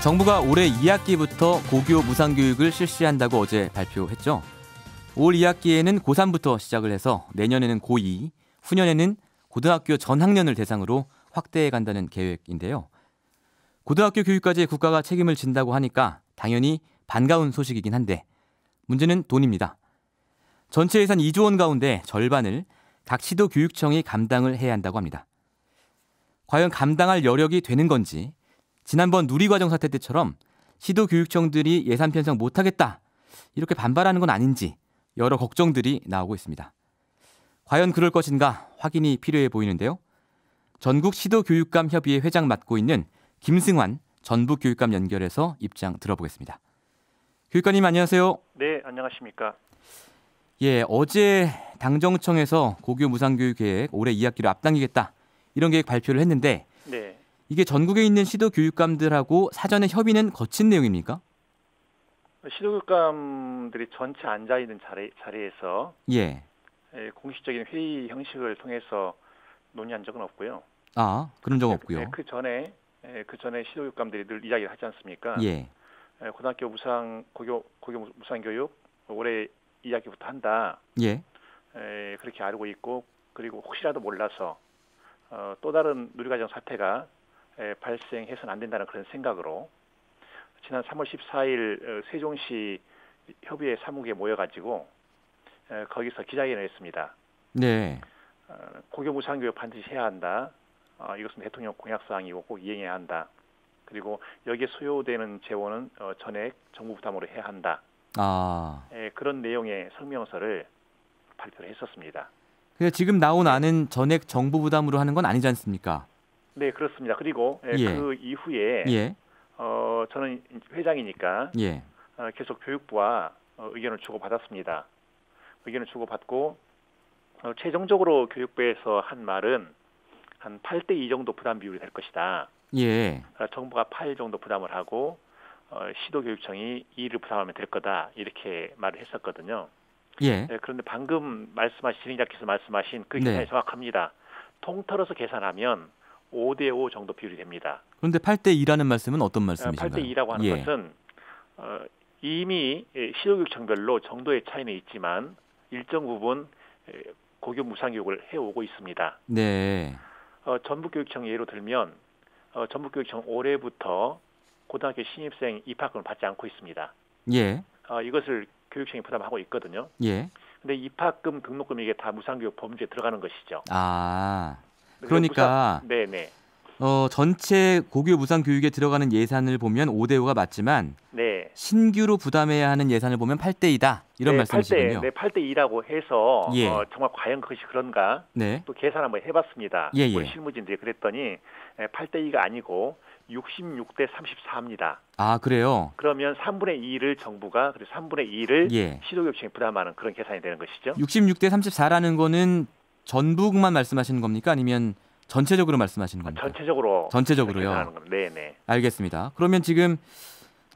정부가 올해 2학기부터 고교 무상교육을 실시한다고 어제 발표했죠. 올 2학기에는 고3부터 시작을 해서 내년에는 고2, 후년에는 고등학교 전학년을 대상으로 확대해 간다는 계획인데요. 고등학교 교육까지 국가가 책임을 진다고 하니까 당연히 반가운 소식이긴 한데 문제는 돈입니다. 전체 예산 2조 원 가운데 절반을 각 시도교육청이 감당을 해야 한다고 합니다. 과연 감당할 여력이 되는 건지, 지난번 누리과정 사태 때처럼 시도교육청들이 예산 편성 못하겠다 이렇게 반발하는 건 아닌지 여러 걱정들이 나오고 있습니다. 과연 그럴 것인가 확인이 필요해 보이는데요. 전국 시도교육감 협의회 회장 맡고 있는 김승환 전북교육감 연결해서 입장 들어보겠습니다. 교육감님 안녕하세요. 네, 안녕하십니까. 예, 어제 당정청에서 고교 무상교육 계획 올해 2학기로 앞당기겠다 이런 계획 발표를 했는데 네. 이게 전국에 있는 시도교육감들하고 사전에 협의는 거친 내용입니까? 시도교육감들이 전체 앉아있는 자리에서 예. 공식적인 회의 형식을 통해서 논의한 적은 없고요. 아, 그런 적 없고요. 그 전에 시도교육감들이 늘 이야기를 하지 않습니까? 예. 고등학교 고교 무상교육 올해 2학기부터 한다. 예. 그렇게 알고 있고, 그리고 혹시라도 몰라서 또 다른 누리과정 사태가 발생해서는 안 된다는 그런 생각으로 지난 3월 14일 세종시 협의회 사무국에 모여가지고 거기서 기자회견을 했습니다. 네. 고교 무상교육 반드시 해야 한다. 이것은 대통령 공약사항이고 꼭 이행해야 한다. 그리고 여기에 소요되는 재원은 전액 정부 부담으로 해야 한다. 아. 그런 내용의 성명서를 발표를 했었습니다. 근데 지금 나온 안은 전액 정부 부담으로 하는 건 아니지 않습니까? 네, 그렇습니다. 그리고 예. 그 이후에 예. 저는 회장이니까 예. 계속 교육부와 의견을 주고받았습니다. 의견을 주고받고 최종적으로 교육부에서 한 말은 한 8대2 정도 부담 비율이 될 것이다. 예. 정부가 8 정도 부담을 하고 시도교육청이 2를 부담하면 될 거다. 이렇게 말을 했었거든요. 예. 그런데 방금 진행자께서 말씀하신 그 계산이 네. 정확합니다. 통틀어서 계산하면 5대5 정도 비율이 됩니다. 그런데 8대2라는 말씀은 어떤 말씀이신가요? 8대2라고 하는 예. 것은 이미 시도교육청별로 정도의 차이는 있지만 일정 부분 고교 무상교육을 해오고 있습니다. 네. 전북교육청 예로 들면 전북교육청 올해부터 고등학교 신입생 입학금을 받지 않고 있습니다. 예. 이것을 교육청이 부담하고 있거든요. 예. 근데 입학금, 등록금 이게 다 무상교육 범주에 들어가는 것이죠. 아. 그러니까 네네. 전체 고교 무상 교육에 들어가는 예산을 보면 5대5가 맞지만 네. 신규로 부담해야 하는 예산을 보면 8대2다. 이런 말씀이시군요. 8대2라고 해서 예. 정말 과연 그것이 그런가? 네. 또 계산 한번 해봤습니다. 예, 예. 우리 실무진들이 그랬더니 8대2가 아니고 66대 34입니다. 아, 그래요? 그러면 3분의 2를 정부가, 그리고 3분의 2를 예. 시도교육청이 부담하는 그런 계산이 되는 것이죠. 66대 34라는 거는 전북만 말씀하시는 겁니까? 아니면 전체적으로 말씀하시는 겁니까? 전체적으로요. 전체적으로요. 네네. 알겠습니다. 그러면 지금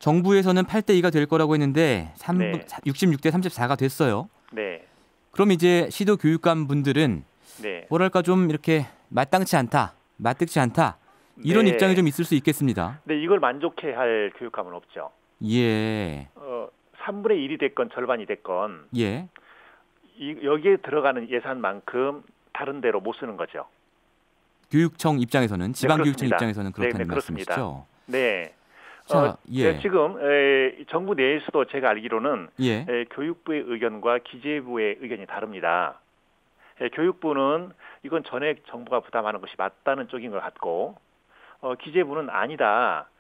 정부에서는 8대2가 될 거라고 했는데 네. 66대 34가 됐어요. 네. 그럼 이제 시도교육감 분들은 네. 뭐랄까 좀 이렇게 마땅치 않다, 마뜩지 않다 이런 네. 입장이 좀 있을 수 있겠습니다. 근데 이걸 만족해할 교육감은 없죠. 예. 3분의 1이 됐건 절반이 됐건 예. 여기에 들어가는 예산만큼 다른 데로 못 쓰는 거죠. 교육청 입장에서는, 지방교육청 네, 입장에서는 그렇다는 네, 말씀이시죠? 네. 자, 예. 지금 정부 내에서도 제가 알기로는 예. 교육부의 의견과 기재부의 의견이 다릅니다. 교육부는 이건 전액 정부가 부담하는 것이 맞다는 쪽인 것 같고, 기재부는 아니다.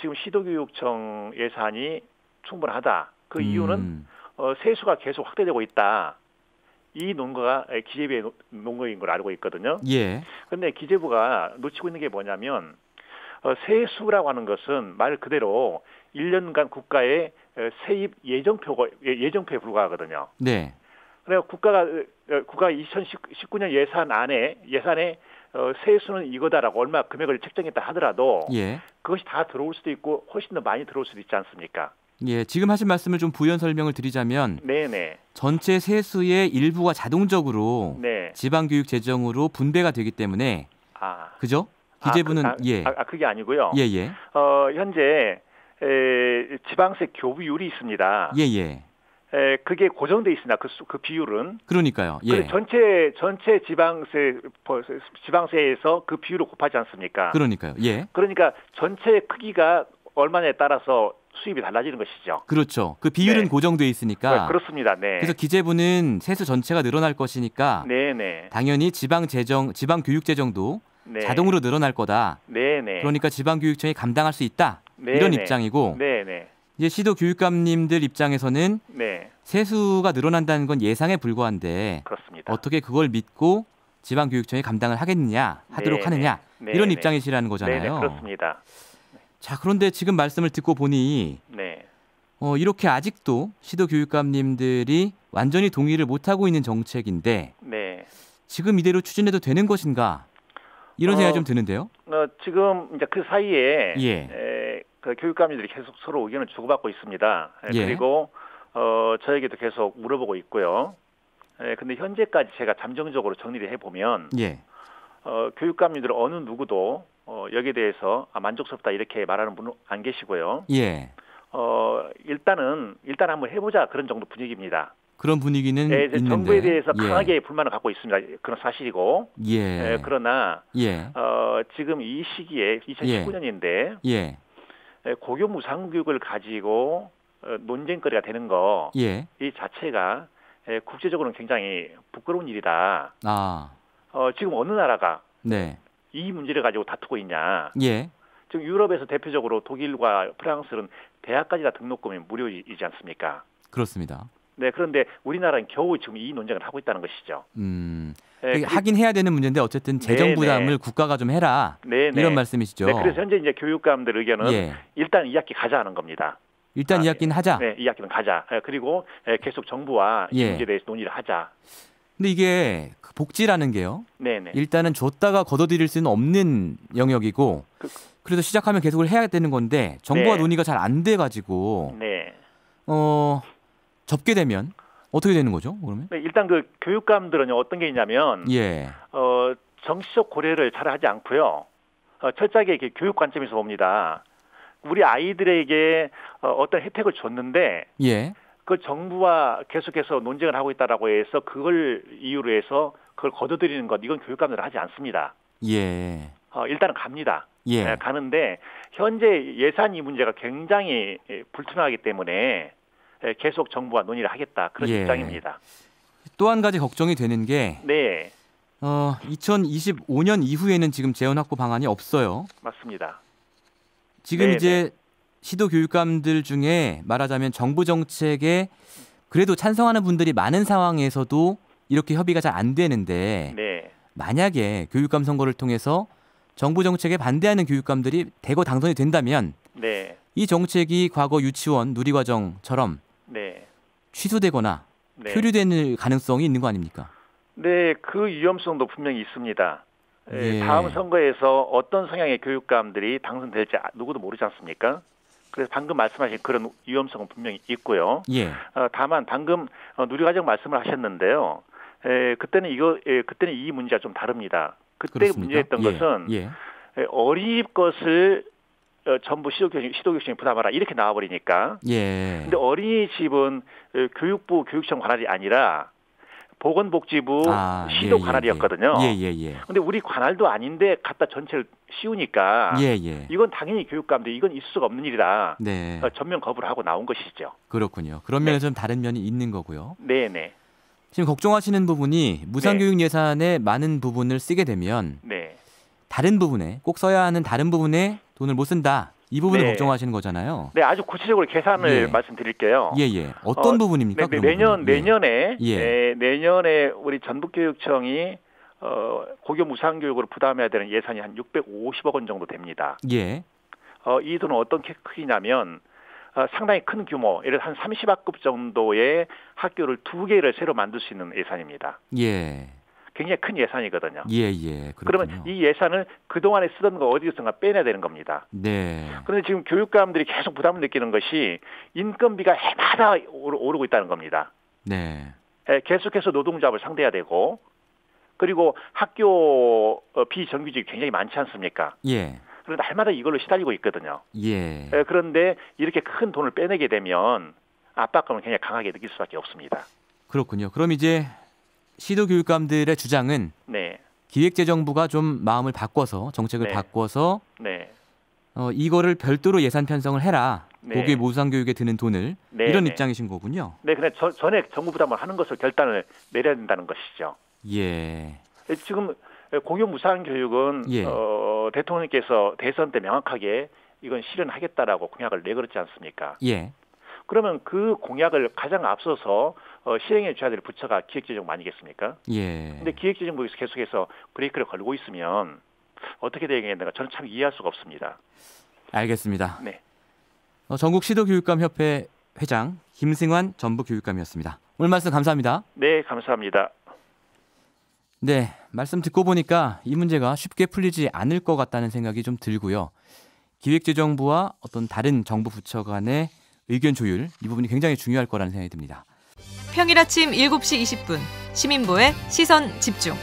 지금 시도교육청 예산이 충분하다. 그 이유는 세수가 계속 확대되고 있다. 이 논거가 기재부의 논거인 걸 알고 있거든요. 예. 그런데 기재부가 놓치고 있는 게 뭐냐면 세수라고 하는 것은 말 그대로 1년간 국가의 세입 예정표에 불과하거든요. 네. 그래서 국가가 2019년 예산에 세수는 이거다라고 얼마 금액을 책정했다 하더라도 예. 그것이 다 들어올 수도 있고 훨씬 더 많이 들어올 수도 있지 않습니까? 예, 지금 하신 말씀을 좀 부연 설명을 드리자면 네네. 전체 세수의 일부가 자동적으로 네. 지방교육 재정으로 분배가 되기 때문에 그죠? 기재부는 그게 아니고요. 예. 현재 지방세 교부율이 있습니다. 예, 예. 그게 고정돼 있습니다. 그 비율은. 그러니까요. 예. 전체 지방세에서 그 비율을 곱하지 않습니까? 그러니까요. 예. 그러니까 전체 크기가 얼마냐에 따라서 수입이 달라지는 것이죠. 그렇죠. 그 비율은 네. 고정돼 있으니까. 네, 그렇습니다. 네. 그래서 기재부는 세수 전체가 늘어날 것이니까 네, 네. 당연히 지방교육재정도 네. 자동으로 늘어날 거다. 네, 네. 그러니까 지방교육청이 감당할 수 있다. 네, 이런 네. 입장이고 네, 네. 이제 시도 교육감님들 입장에서는 네. 세수가 늘어난다는 건 예상에 불과한데 그렇습니다. 어떻게 그걸 믿고 지방교육청이 감당을 하겠느냐, 하도록 네, 하느냐 네, 이런 네. 입장이시라는 네, 거잖아요. 네, 그렇습니다. 자, 그런데 지금 말씀을 듣고 보니 네. 이렇게 아직도 시도 교육감님들이 완전히 동의를 못하고 있는 정책인데 네. 지금 이대로 추진해도 되는 것인가 이런 생각이 좀 드는데요. 지금 이제 그 사이에 예. 그 교육감님들이 계속 서로 의견을 주고받고 있습니다. 예. 그리고 저에게도 계속 물어보고 있고요. 근데 현재까지 제가 잠정적으로 정리를 해보면 예. 교육감님들 어느 누구도 여기에 대해서 만족스럽다 이렇게 말하는 분은 안 계시고요. 예. 일단 한번 해보자 그런 정도 분위기입니다. 그런 분위기는 이제 있는데 정부에 대해서 예. 강하게 불만을 갖고 있습니다. 그런 사실이고. 예. 그러나 예. 지금 이 시기에 2019년인데 예. 고교 무상교육을 가지고 논쟁거리가 되는 거 예. 이 자체가 국제적으로는 굉장히 부끄러운 일이다. 아. 지금 어느 나라가 네. 이 문제를 가지고 다투고 있냐. 예. 지금 유럽에서 대표적으로 독일과 프랑스는 대학까지 다 등록금이 무료이지 않습니까? 그렇습니다. 네, 그런데 우리나라는 겨우 지금 이 논쟁을 하고 있다는 것이죠. 하긴 해야 되는 문제인데 어쨌든 재정 부담을 국가가 좀 해라. 네네. 이런 말씀이시죠. 네, 그래서 현재 이제 교육감들 의견은 예. 일단 2학기 가자 하는 겁니다. 일단 2학기는 하자. 네, 2학기는 가자. 그리고 계속 정부와 이 문제에 대해서 논의를 하자. 근데 이게 그 복지라는 게요. 네네. 일단은 줬다가 거둬들일 수는 없는 영역이고 그래서 시작하면 계속을 해야 되는 건데 정부와 논의가 잘 안 돼가지고 네. 접게 되면 어떻게 되는 거죠? 그러면? 네, 일단 그 교육감들은요 어떤 게 있냐면 예. 정치적 고려를 잘 하지 않고요. 철저하게 이렇게 교육 관점에서 봅니다. 우리 아이들에게 어떤 혜택을 줬는데 예. 그 정부와 계속해서 논쟁을 하고 있다라고 해서 그걸 이유로 해서 그걸 거둬들이는 것 이건 교육감들은 하지 않습니다. 예. 일단은 갑니다. 예. 가는데 현재 예산 이 문제가 굉장히 불투명하기 때문에 계속 정부와 논의를 하겠다 그런 입장입니다. 또 한 가지 걱정이 되는 게 네. 2025년 이후에는 지금 재원 확보 방안이 없어요. 맞습니다. 지금 네네. 이제 시도 교육감들 중에 말하자면 정부 정책에 그래도 찬성하는 분들이 많은 상황에서도 이렇게 협의가 잘 안 되는데 네. 만약에 교육감 선거를 통해서 정부 정책에 반대하는 교육감들이 대거 당선이 된다면 네. 이 정책이 과거 유치원 누리과정처럼 네. 취소되거나 네. 표류될 가능성이 있는 거 아닙니까? 네, 그 위험성도 분명히 있습니다. 예. 다음 선거에서 어떤 성향의 교육감들이 당선될지 누구도 모르지 않습니까? 그래서 방금 말씀하신 그런 위험성은 분명히 있고요. 예. 다만 방금 누리과정 말씀을 하셨는데요. 그때는 이 문제가 좀 다릅니다. 그때 그렇습니까? 문제였던 것은 어린이집 것을 전부 시도교육청이 부담하라 이렇게 나와버리니까. 예. 근데 어린이집은 교육부 교육청 관할이 아니라 보건복지부 시도 관할이었거든요. 예. 근데 우리 관할도 아닌데 갖다 전체를 씌우니까 예. 이건 당연히 교육감들 이건 있을 수가 없는 일이다. 네. 전면 거부를 하고 나온 것이죠. 그렇군요. 그런 면에서 좀 다른 면이 있는 거고요. 네네. 지금 걱정하시는 부분이 무상교육 예산의 많은 부분을 쓰게 되면 네. 다른 부분에 꼭 써야 하는 다른 부분에 돈을 못 쓴다. 이 부분을 걱정하시는 거잖아요. 네, 아주 구체적으로 계산을 말씀드릴게요. 예. 어떤 부분입니까? 내년에 우리 전북교육청이 고교 무상교육으로 부담해야 되는 예산이 한 650억 원 정도 됩니다. 예. 이 돈은 어떤 크기냐면 상당히 큰 규모, 예를 들어 한 30학급 정도의 학교를 2개를 새로 만들 수 있는 예산입니다. 예. 굉장히 큰 예산이거든요. 예. 그러면 이 예산을 그동안에 쓰던 거 어디선가 빼내야 되는 겁니다. 네. 그런데 지금 교육감들이 계속 부담을 느끼는 것이 인건비가 해마다 오르고 있다는 겁니다. 네. 계속해서 노동자를 상대해야 되고 그리고 학교 비정규직이 굉장히 많지 않습니까? 예. 그런데 날마다 이걸로 시달리고 있거든요. 예. 그런데 이렇게 큰 돈을 빼내게 되면 압박감을 굉장히 강하게 느낄 수밖에 없습니다. 그렇군요. 그럼 이제 시도교육감들의 주장은 네. 기획재정부가 좀 마음을 바꿔서 정책을 네. 바꿔서 네. 이거를 별도로 예산 편성을 해라. 네. 고교 무상교육에 드는 돈을 네. 이런 네. 입장이신 거군요. 네, 근데 전액 정부 부담을 하는 것을 결단을 내려야 된다는 것이죠. 예. 지금 고교 무상 교육은 예. 대통령께서 대선 때 명확하게 이건 실현하겠다라고 공약을 내걸었지 않습니까? 예. 그러면 그 공약을 가장 앞서서 실행해 줘야 될 부처가 기획재정부 아니겠습니까? 예. 근데 기획재정부에서 계속해서 브레이크를 걸고 있으면 어떻게 되겠는가 저는 참 이해할 수가 없습니다. 알겠습니다. 네. 전국 시도교육감협회 회장 김승환 전북교육감이었습니다. 오늘 말씀 감사합니다. 네, 감사합니다. 네, 말씀 듣고 보니까 이 문제가 쉽게 풀리지 않을 것 같다는 생각이 좀 들고요. 기획재정부와 어떤 다른 정부 부처 간의 의견 조율, 이 부분이 굉장히 중요할 거라는 생각이 듭니다. 평일 아침 7시 20분 시민보의 시선 집중.